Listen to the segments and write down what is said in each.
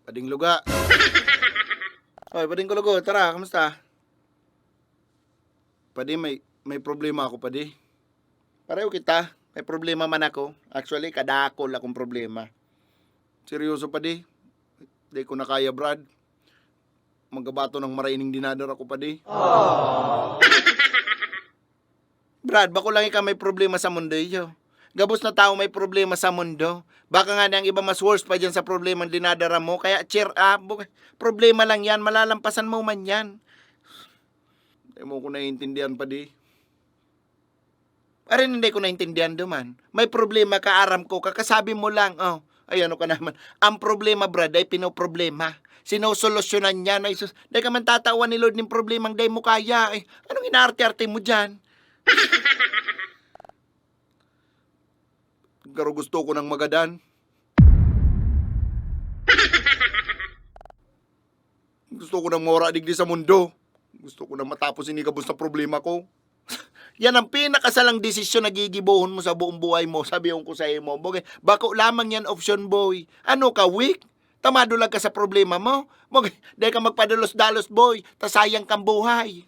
Pading luga. Hoy, pading ko lugo. Tara, kamusta? Padi, may problema ako, padi. Pareho kita. May problema man ako. Actually, kadakol akong problema. Seryoso, padi. Di ko na kaya, Brad. Magabato ng maraining dinadar ako, padi. Brad, bako lang ikaw may problema sa mundo iyo. Gabos na tao may problema sa mundo. Baka nga ang iba mas worse pa dyan sa problema ang dinadara mo. Kaya cheer up. Problema lang yan. Malalampasan mo man yan. Hindi mo ko naiintindihan pa di. Arin hindi ko naiintindihan duman. May problema ka, aram ko. Kakasabi mo lang. Oh, ay ano ka naman. Ang problema, Brad, ay pinoproblema. Sinusolusyonan niya. Ay, di ka man tatawan ni Lord ng problemang di mo kaya. Eh, anong inaarte-arte mo dyan? Pero gusto ko ng magadan. Gusto ko ng mawara digdi sa mundo. Gusto ko na matapos inikabos na problema ko. Yan ang pinakasalang desisyon na gigibuhon mo sa buong buhay mo. Sabihin ko sa mo. Bako lamang yan option, boy. Ano ka, weak? Tamado lang ka sa problema mo. Dahil ka magpadalos-dalos, boy. Tasayang kang buhay.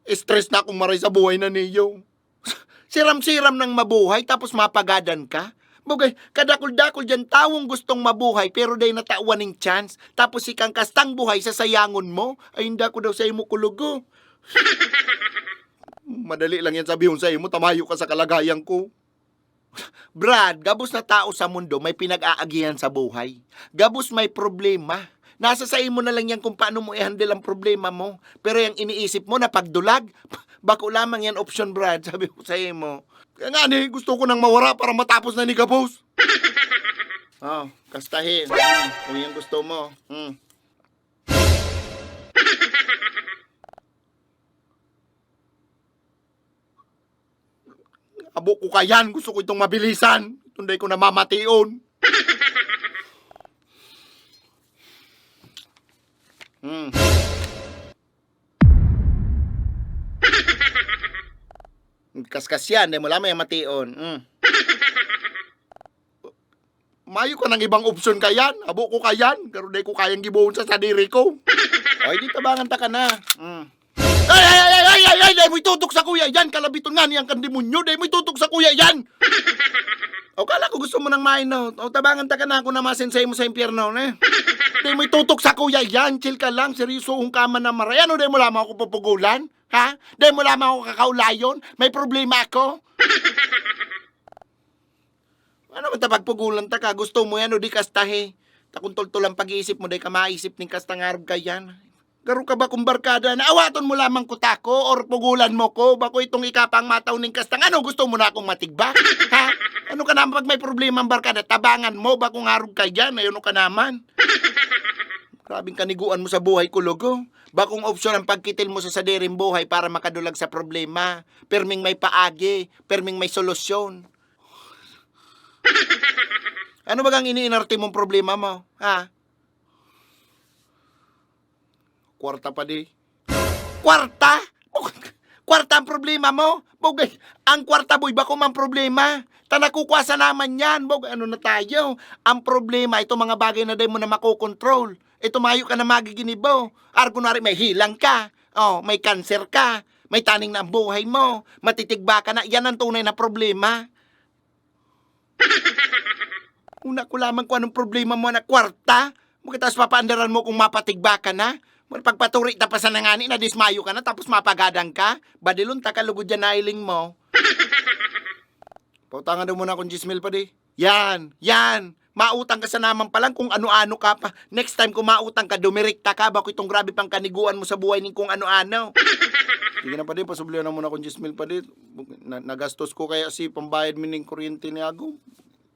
Stress na akong maray sa buhay na niyo. Siram-siram ng mabuhay tapos mapagadan ka? Bugay, kadakol-dakol dyan tawong gustong mabuhay pero day natawan ng chance. Tapos ikang kastang buhay sa sayangon mo. Ay hindi ako daw sa imo kulugo. Madali lang yan sabihin sa imo, tamayo ka sa kalagayan ko. Brad, gabos na tao sa mundo may pinag-aagihan sa buhay. Gabos may problema. Nasa sa imo na lang yan kung paano mo i-handle ang problema mo. Pero yung iniisip mo na pagdulag, bako lamang yan option, Brad. Sabi ko sa imo. Kaya nga ni, gusto ko nang mawara para matapos na ni Kapos. Oh, kastahin. Kung yan gusto mo. Abo ko kayan. Gusto ko itong mabilisan. Tunday ko na mamation. Kaskas yan, di mo lamang yung mation. Mayo ka ng ibang opsyon kayan. Abo ko kayan. Pero di ko kayang gibuhon sa sadiri ko. Ay, di tabangan ta ka na. Ay, di mo itutok sa kuya yan. Kalabiton nga niyang kandimunyo. Di mo itutok sa kuya yan. O, kala ko gusto mo ng maino. O, tabangan ta ka na ako na masensay mo sa impyerno, eh. Di mo itutok sa kuya yan. Chill ka lang. Seryoso ka man na maray. Ano, di mo lamang ako pupugulan? Ha? Di mo lamang ako kakaulayon? May problema ako? Ano ba pagpugulan ta ka? Gusto mo yan o di kastahe? Takuntol-tol ang pag-iisip mo, di ka maisip ng kastangarab ka yan. Garo ka ba kung barkada na awaton mo lamang kuta ko or pugulan mo ko? Bako itong ikapang mataw ng kastang. Ano gusto mo na akong matigba? Ha? Ano ka naman pag may problema ang barkada? Tabangan mo, bakong harog ka yan? Ayun ka naman. Grabing kaniguan mo sa buhay ko, logo. Bakong opsyon ang pagkitil mo sa sadiring buhay para makadulag sa problema. Perming may paagi, perming may solusyon. Ano bagang iniinarte mong problema mo? Ha? Kwarta pa di. Kwarta? Kwarta ang problema mo? Bugay, ang kwarta boy, bako man problema? Tanakukwasa naman yan. Bugay, ano na tayo? Ang problema, ito mga bagay na day mo na makokontrol. Ito mayo ka na magiginibo. Kunwari may hilang ka. Oh, may cancer ka. May taning na ang buhay mo. Matitigba ka na. Yan ang tunay na problema. Una ko lamang kung anong problema mo na kwarta. Tapos papaandaran mo kung mapatigba ka na. Pagpaturi tapos na nga na dismayo ka na tapos mapagadang ka. Badilon ta kalugod dyan na iling mo. Pautangan daw muna akong 10,000 pa di. Yan. Mautang ka sa naman pa lang kung ano-ano ka pa. Next time kung mautang ka, dumirikta ka. Bako itong grabe pang kaniguan mo sa buhay ng kung ano-ano. Sige na pa di, pasublihan na muna akong 10,000 pa di. Nagastos ko kaya si pambayad mining kuryente ni Ago.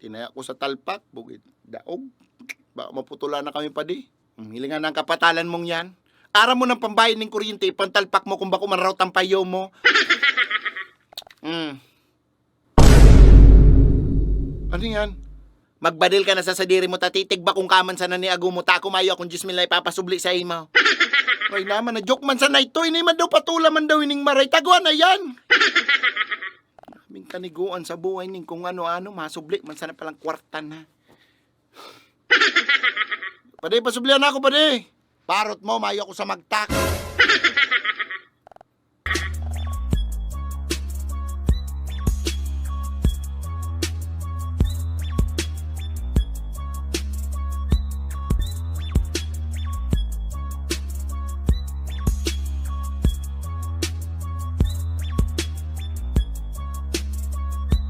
Tinaya ko sa talpak, bugit, daog. Baka maputula na kami pa di. Hilingan ng kapatalan mong yan. Ara mo ng pambayad ng kuryente, pantalpak mo kung bako man raw tampayo mo. Ano yan? Magbadil ka na sa sadiri mo, tatitig ba kung kaman sana ni Ago mo, tako mayo akong 10,000 na ipapasubli sa imaw. Ay naman, na joke man sana ito, ini man daw patula man daw ining maray, taguan na yan. Kaming kaniguan sa buhay ning kung ano-ano, masubli man sana palang kwarta na. Pade, pasublihan ako, pade. Parot mo, mayo ako sa magtak.